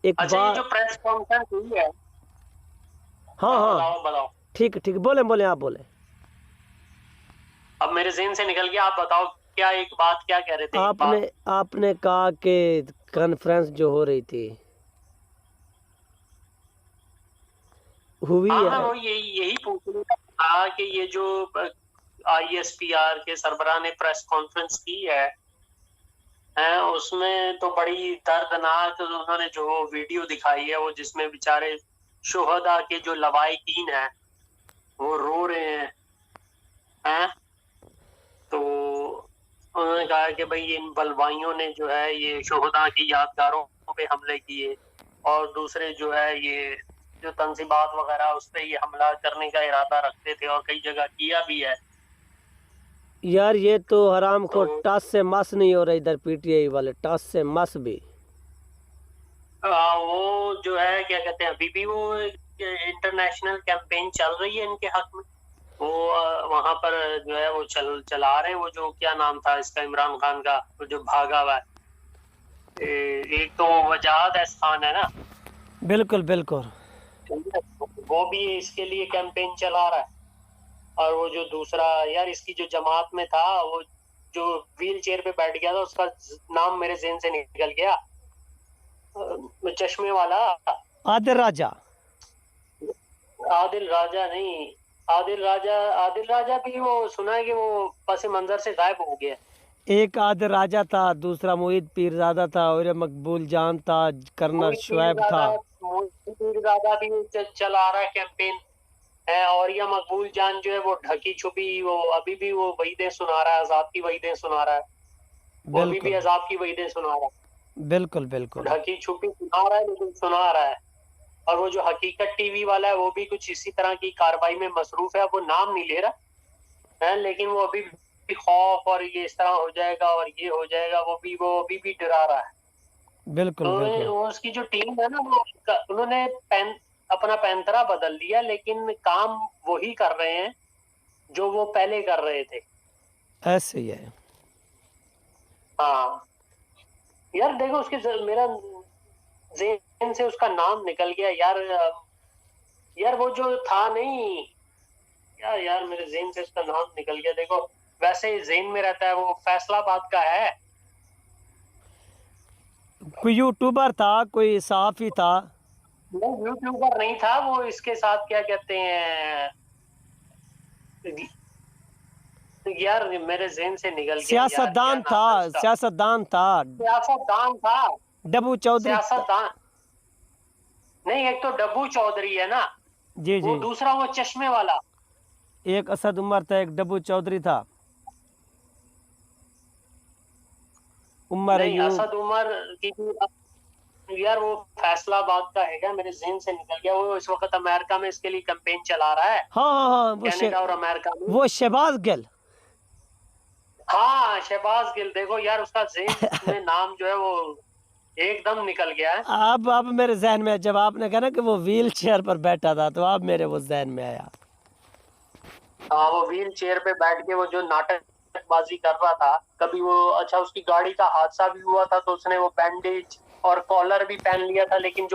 एक अच्छा, ये बात। जो प्रेस कॉन्फ्रेंस हुई है, हाँ हाँ बताओ बताओ। ठीक ठीक, बोले बोले आप बोले। अब मेरे ज़हन से निकल गया, आप बताओ क्या एक बात क्या कह रहे थे, एक आपने बात। आपने कहा कि कॉन्फ्रेंस जो हो रही थी हुई हाँ मैं है। वो यही पूछने का था कि ये जो ISPR के सरबराह ने प्रेस कॉन्फ्रेंस की है उसमें तो बड़ी दर्दनाक उन्होंने जो वीडियो दिखाई है, वो जिसमें बेचारे शुहदा के जो लवाहिकीन है वो रो रहे हैं। तो उन्होंने कहा कि भाई इन बलवाइयों ने जो है ये शुहदा की यादगारों पे हमले किए, और दूसरे जो है ये जो तंजीबात वगैरह उस पर ये हमला करने का इरादा रखते थे और कई जगह किया भी है। यार ये तो हराम को तो टस से मस नहीं हो रहा इधर, PTI वाले टस से मस भी। वो जो है क्या कहते हैं, अभी भी वो इंटरनेशनल कैंपेन चल रही है इनके हक में। वो वहां पर जो है वो चला रहे हैं, वो जो क्या नाम था इसका, इमरान खान का, वो जो भागा हुआ है। एक तो वजाहत एहसान है ना, बिल्कुल बिल्कुल। वो भी इसके लिए कैंपेन चला रहा है। और वो जो दूसरा यार इसकी जो जमात में था, वो जो व्हील चेयर पे बैठ गया था, उसका नाम मेरे ज़हन से निकल गया, चश्मे वाला। आदिल राजा। आदिल राजा नहीं, आदिल राजा भी वो सुना है कि वो पस मंजर से गायब हो गया। एक आदिल राजा था, दूसरा मोहित पीरजादा था, और ये मकबूल जान था, कर्नल शुएब था। मोहित पीरजादा भी चला रहा है कैंपेन है, और यह मकबूल जान जो है वो ढकी छुपी वो अभी भी वो वहीदें सुना रहा है, अजाब की वहीदें सुना रहा है। वो अभी भी बिल्कुल अजाब की वहीदें सुना रहा है, बिल्कुल बिल्कुल। ढकी छुपी सुना रहा है लेकिन सुना रहा है। और वो जो हकीकत टीवी वाला है वो भी कुछ इसी तरह की कार्रवाई में मसरूफ है, वो नाम नहीं ले रहा है, लेकिन वो अभी भी खौफ और ये इस तरह हो जाएगा और ये हो जाएगा, वो अभी भी डरा रहा है। बिल्कुल तो बिल्कुल। वो उसकी जो टीम है ना, वो उन्होंने अपना पैंतरा बदल दिया, लेकिन काम वही कर रहे हैं जो वो पहले कर रहे थे। ऐसे ही है। हाँ यार देखो, मेरा ज़हन से उसका नाम निकल गया यार। यार वो जो था नहीं, यार यार मेरे ज़हन से उसका नाम निकल गया। देखो वैसे ही ज़हन में रहता है, वो फैसलाबाद का है। कोई यूट्यूबर था, कोई सहाफ़ी था। वो यूट्यूबर नहीं था, वो इसके साथ क्या कहते हैं यार, मेरे ज़हन से निकल गया यार, क्या सियासतदान नाम था, है उसका। सियासतदान था। सियासतदान था। डब्बू चौधरी। सियासतदान नहीं, एक तो डब्बू चौधरी है ना, जी वो जी। दूसरा वो चश्मे वाला। एक असद उमर था, एक डब्बू चौधरी था। उमर नहीं, अयूब। असद उमर की यार वो फैसलाबाद का है, क्या मेरे ज़हन से निकल गया। वो इस वक्त अमेरिका में इसके लिए कैंपेन चला रहा है, हाँ हाँ हाँ, कनाडा और अमेरिका में। वो शहबाज गिल। हाँ शहबाज गिल। देखो यार उसका ज़हन में नाम जो है वो एकदम निकल गया है। अब मेरे जहन में, जब आपने कहा ना कि वो व्हील चेयर पर बैठा था, तो अब मेरे वो जहन में आया। हाँ वो व्हील चेयर पे बैठ के वो जो नाटकबाजी कर रहा था, कभी वो अच्छा उसकी गाड़ी का हादसा भी हुआ था तो उसने वो बैंडेज और कॉलर भी पहन लिया था, लेकिन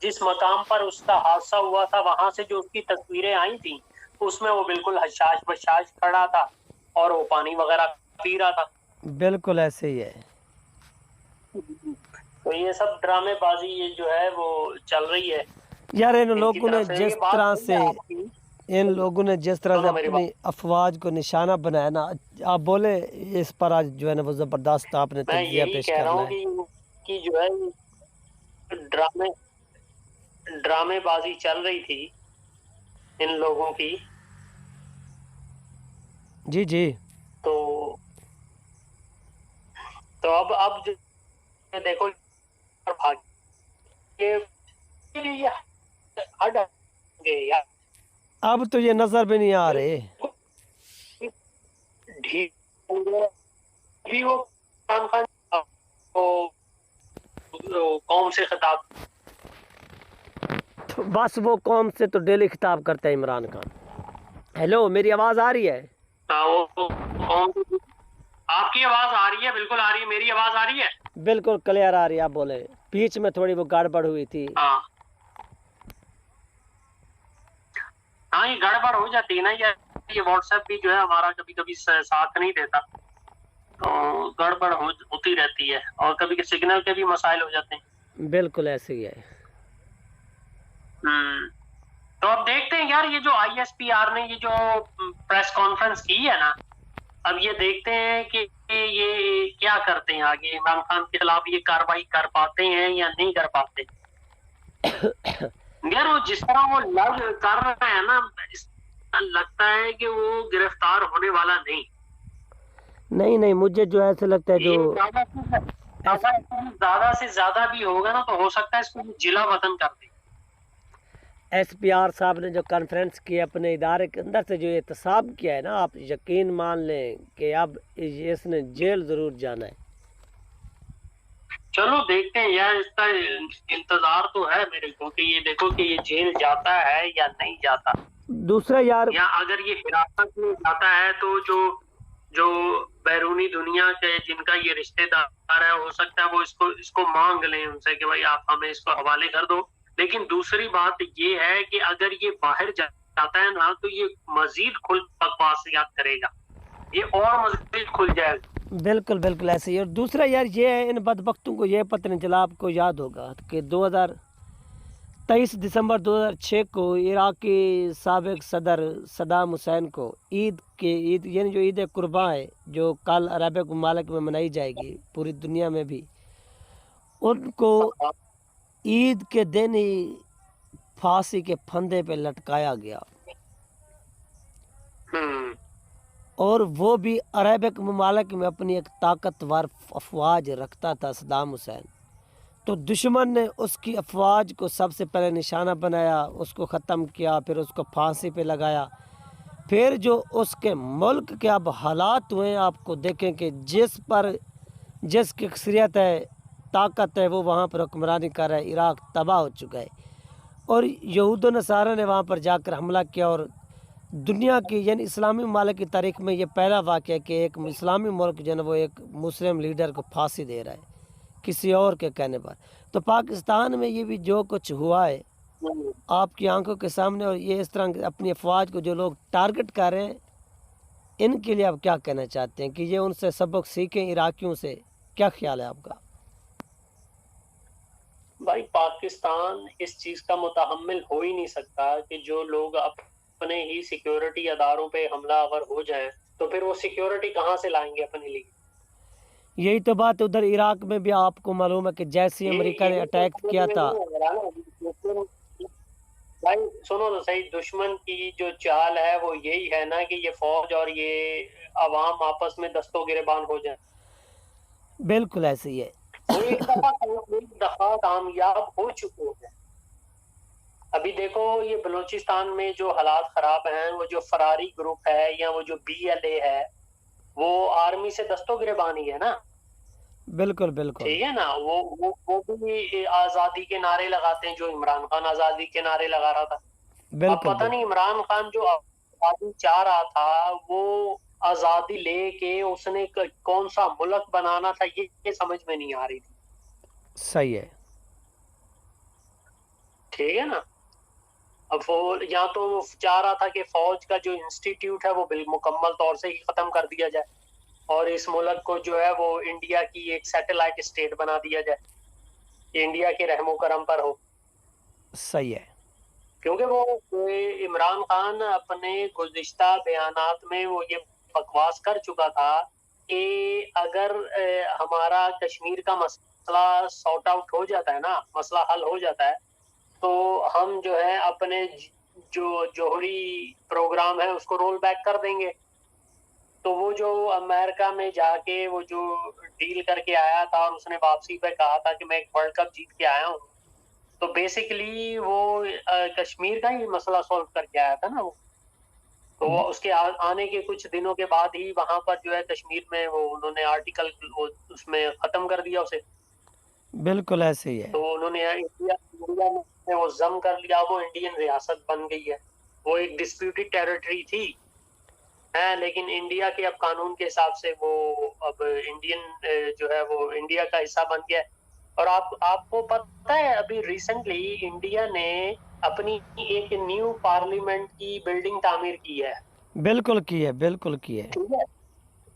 जिस मकाम पर उसका हादसा हुआ था वहां से जो उसकी तस्वीरें आई थी उसमें वो बिल्कुल हशाश बशाश खड़ा था और वो पानी वगैरह पी रहा था। बिल्कुल ऐसे ही है। तो ये सब ड्रामेबाजी ये जो है वो चल रही है यार इन इनकी लोगों ने तरफ से। ये जिस बात तरह सही से, है आपकी, इन लोगों ने जिस तरह से सुनो मेरी बात। अपनी अफवाज को निशाना बनाया ना, आप बोले इस पर आज जो है ना वो ज़बरदस्त आपने मैं तज्जिया यही पेश कह रहा करना हूँ है। कि जो है ड्रामे ड्रामेबाजी चल रही थी इन लोगों की। जी जी। तो अब जो देखो भाग ये हट गए यार, अब तो ये नज़र भी नहीं आ रहे। ढीठ भी वो इमरान खान वो कौम से खिताब। तो बस वो कौम से तो डेली खिताब करता है इमरान खान। हेलो, मेरी आवाज़ आ रही है? हाँ वो कौम, आपकी आवाज आ रही है, बिल्कुल आ रही है। मेरी आवाज आ रही है? बिल्कुल क्लियर आ रही है, आप बोले। बीच में थोड़ी वो गड़बड़ हुई थी। हाँ हाँ, ये गड़बड़ हो जाती है ना, ये व्हाट्सएप भी जो है हमारा कभी कभी साथ नहीं देता, तो गड़बड़ होती रहती है, और कभी सिग्नल के भी मसाइल हो जाते हैं। बिल्कुल ऐसे ही है। तो अब देखते हैं यार, ये जो ISPR ने ये जो प्रेस कॉन्फ्रेंस की है ना, अब ये देखते हैं कि ये क्या करते हैं आगे, इमरान खान के खिलाफ ये कार्रवाई कर पाते हैं या नहीं कर पाते। यार वो जिस तरह वो लग कर रहे हैं ना, लगता है कि वो गिरफ्तार होने वाला नहीं। नहीं नहीं, मुझे जो ऐसे लगता है, ये जो ज्यादा से ज्यादा भी होगा ना, तो हो सकता है इसको जिला वतन कर दे। SPR साहब ने जो कॉन्फ्रेंस की अपने इदारे के अंदर से जो एहतसाब किया है ना, आप यकीन मान लें कि अब इसने जेल ज़रूर जाना है। चलो देखते हैं यार, इसका इंतजार तो है मेरे को कि ये देखो कि ये जेल जाता है या नहीं जाता। दूसरा यार, या अगर ये हिरासत में जाता है तो जो जो बैरूनी दुनिया के जिनका ये रिश्तेदार है, हो सकता है वो इसको मांग लें उनसे कि भाई आप हमें इसको हवाले कर दो। लेकिन दूसरी बात ये है कि अगर ये बाहर जाता है ना, तो ये मजीद खुल बकवासियात करेगा, ये और मजीद खुल जाएगा। बिल्कुल बिल्कुल ऐसे ही। और दूसरा यार ये है, इन बदबख्तों को ये पता नहीं चला, आपको याद होगा कि 23 दिसंबर 2006 को इराकी साबिक सदर सदाम हुसैन को ईद यानी जो ईद कुर्बान है, जो कल अरब ममालिक में मनाई जाएगी पूरी दुनिया में भी, उनको ईद के दिन ही फांसी के फंदे पे लटकाया गया। और वो भी अरब ममालिक में अपनी एक ताकतवर अफवाज रखता था सदाम हुसैन। तो दुश्मन ने उसकी अफवाज को सबसे पहले निशाना बनाया, उसको ख़त्म किया, फिर उसको फांसी पे लगाया। फिर जो उसके मुल्क के अब हालात हुए, आपको देखें कि जिसकी अक्सरियत है, ताकत है, वो वहाँ पर हुक्मरानी कर रहा है। इराक़ तबाह हो चुका है और यहूद नसारा ने वहाँ पर जाकर हमला किया। और दुनिया की यानी इस्लामी ममालिक की तारीख में ये पहला वाक़या है कि एक इस्लामी मुल्क जो है वो एक मुस्लिम लीडर को फांसी दे रहा है किसी और के कहने पर। तो पाकिस्तान में ये भी जो कुछ हुआ है आपकी आंखों के सामने, और ये इस तरह अपनी अफवाज को जो लोग टारगेट कर रहे हैं, इनके लिए आप क्या कहना चाहते हैं कि ये उनसे सबक सीखें इराकियों से? क्या ख्याल है आपका? भाई पाकिस्तान इस चीज का मुतहम्मिल हो ही नहीं सकता कि जो लोग अपने ही सिक्योरिटी अदारों पे हमलावर हो जाएं, तो फिर वो सिक्योरिटी कहाँ से लाएंगे अपने लिए। यही तो बात उधर इराक में भी आपको मालूम है कि जैसे अमेरिका ने अटैक किया था। भाई सुनो तो सही, दुश्मन की जो चाल है वो यही है ना कि ये फौज और ये अवाम आपस में दस्तों गिरेबान हो जाए। बिल्कुल ऐसे ही है। वो एक दफा कामयाब हो चुके हैं। अभी देखो ये बलूचिस्तान में जो हालात खराब हैं, वो जो फरारी ग्रुप है या वो जो BLA है, वो आर्मी से दस्तों गिरेबान ही है ना। बिल्कुल बिल्कुल ठीक है ना, वो भी आजादी के नारे लगाते हैं, जो इमरान खान आजादी के नारे लगा रहा था। अब बिल्कुल पता नहीं इमरान खान जो आजादी चाह रहा था, वो आजादी लेके उसने कौन सा मुल्क बनाना था, ये समझ में नहीं आ रही थी। सही है। ठीक है ना। अब वो या तो वो चाह रहा था कि फौज का जो इंस्टीट्यूट है वो मुकम्मल तौर से ही खत्म कर दिया जाए, और इस मुल्क को जो है वो इंडिया की एक सैटेलाइट स्टेट बना दिया जाए, इंडिया के रहमो करम पर हो। सही है। क्योंकि वो इमरान खान अपने गुज़िश्ता बयानात में वो ये बकवास कर चुका था कि अगर हमारा कश्मीर का मसला सॉर्ट आउट हो जाता है ना, मसला हल हो जाता है, तो हम जो है अपने जो जोहरी प्रोग्राम है उसको रोल बैक कर देंगे। तो वो जो अमेरिका में जाके वो जो डील करके आया था और उसने वापसी पे कहा था कि मैं एक वर्ल्ड कप जीत के आया हूँ, तो बेसिकली वो कश्मीर का ही मसला सॉल्व करके आया था ना वो। तो वो उसके आने के कुछ दिनों के बाद ही वहां पर जो है कश्मीर में वो उन्होंने आर्टिकल उसमें खत्म कर दिया उसे। बिल्कुल ऐसे ही है। तो उन्होंने इंडिया में वो जम कर लिया, वो इंडियन रियासत बन गई है। वो एक डिस्प्यूटेड टेरिटरी थी, हैं, लेकिन इंडिया के अब कानून के हिसाब से वो अब इंडियन जो है वो इंडिया का हिस्सा बन गया है। और आपको पता है अभी रिसेंटली इंडिया ने अपनी एक न्यू पार्लियामेंट की बिल्डिंग तामीर की है। बिल्कुल की है, बिल्कुल की है। ठीक है,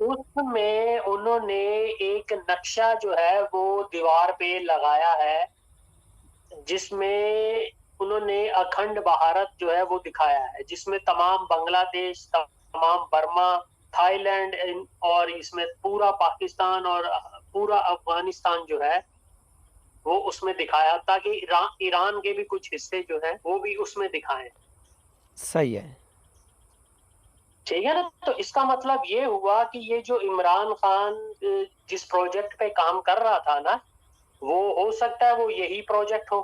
उसमें उन्होंने एक नक्शा जो है वो दीवार पे लगाया है, जिसमें उन्होंने अखंड भारत जो है वो दिखाया है, जिसमें तमाम बांग्लादेश, तमाम बर्मा, थाईलैंड और इसमें पूरा पाकिस्तान और पूरा अफगानिस्तान जो है वो उसमें दिखाया, ताकि ईरान के भी कुछ हिस्से जो है वो भी उसमें दिखाएं। सही है। ठीक है ना, तो इसका मतलब ये हुआ कि ये जो इमरान खान जिस प्रोजेक्ट पे काम कर रहा था ना, वो हो सकता है वो यही प्रोजेक्ट हो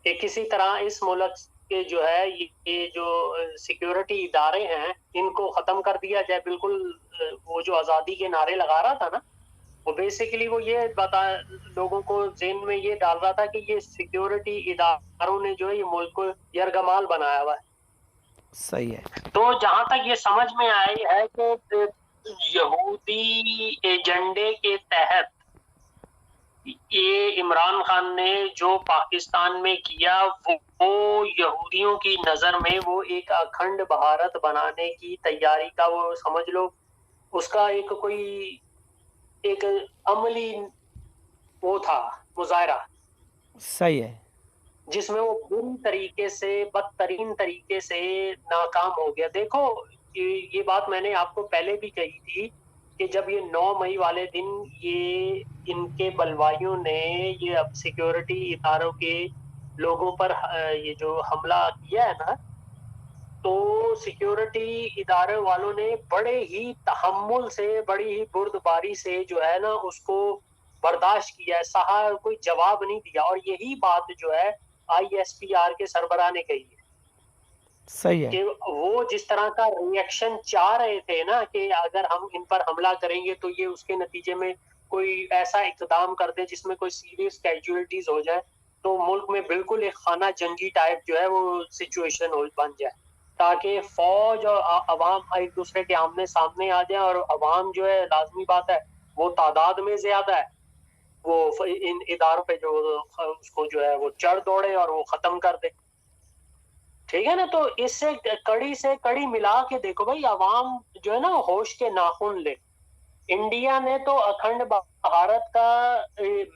कि किसी तरह इस मुल्क के जो है ये जो सिक्योरिटी इदारे हैं इनको खत्म कर दिया जाए। बिल्कुल वो जो आजादी के नारे लगा रहा था ना, वो बेसिकली वो ये बता लोगों को जेहन में ये डाल रहा था कि ये सिक्योरिटी इदारों ने जो है ये मुल्क को यरगमाल बनाया हुआ है। सही है। तो जहां तक ये समझ में आई है कि यहूदी एजेंडे के तहत ये इमरान खान ने जो पाकिस्तान में किया वो यहूदियों की नजर में वो एक अखंड भारत बनाने की तैयारी का वो समझ लो उसका एक कोई एक अमली वो था मुजाहरा, सही है। जिसमें वो बुरी तरीके से बदतरीन तरीके से नाकाम हो गया। देखो ये बात मैंने आपको पहले भी कही थी कि जब ये 9 मई वाले दिन ये इनके बलवाइयों ने ये अब सिक्योरिटी इदारों के लोगों पर ये जो हमला किया है ना, तो सिक्योरिटी इदारे वालों ने बड़े ही तहम्मुल से, बड़ी ही बुर्दबारी से जो है ना उसको बर्दाश्त किया है, सहा, कोई जवाब नहीं दिया। और यही बात जो है आईएसपीआर के सरबराह ने कही है सही है। कि वो जिस तरह का रिएक्शन चाह रहे थे ना कि अगर हम इन पर हमला करेंगे तो ये उसके नतीजे में कोई ऐसा इक़दाम कर दे जिसमें कोई सीरियस कैजुअलिटीज हो जाए, तो मुल्क में बिल्कुल एक खाना जंगी टाइप जो है वो सिचुएशन बन जाए, ताकि फौज और अवाम एक दूसरे के आमने सामने आ जाए। और अवाम जो है लाजमी बात है वो तादाद में ज्यादा है, वो इन इदारों पे जो उसको जो है वो चढ़ दौड़े और वो खत्म कर दे। ठीक है ना, तो इससे कड़ी से कड़ी मिला के देखो भाई, अवाम जो है ना होश के नाखून ले। इंडिया ने तो अखंड भारत का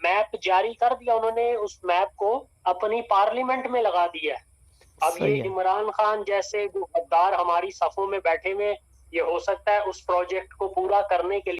मैप जारी कर दिया, उन्होंने उस मैप को अपनी पार्लियामेंट में लगा दिया है। अब ये सही है। इमरान खान जैसे जो गद्दार हमारी सफों में बैठे हुए, ये हो सकता है उस प्रोजेक्ट को पूरा करने के लिए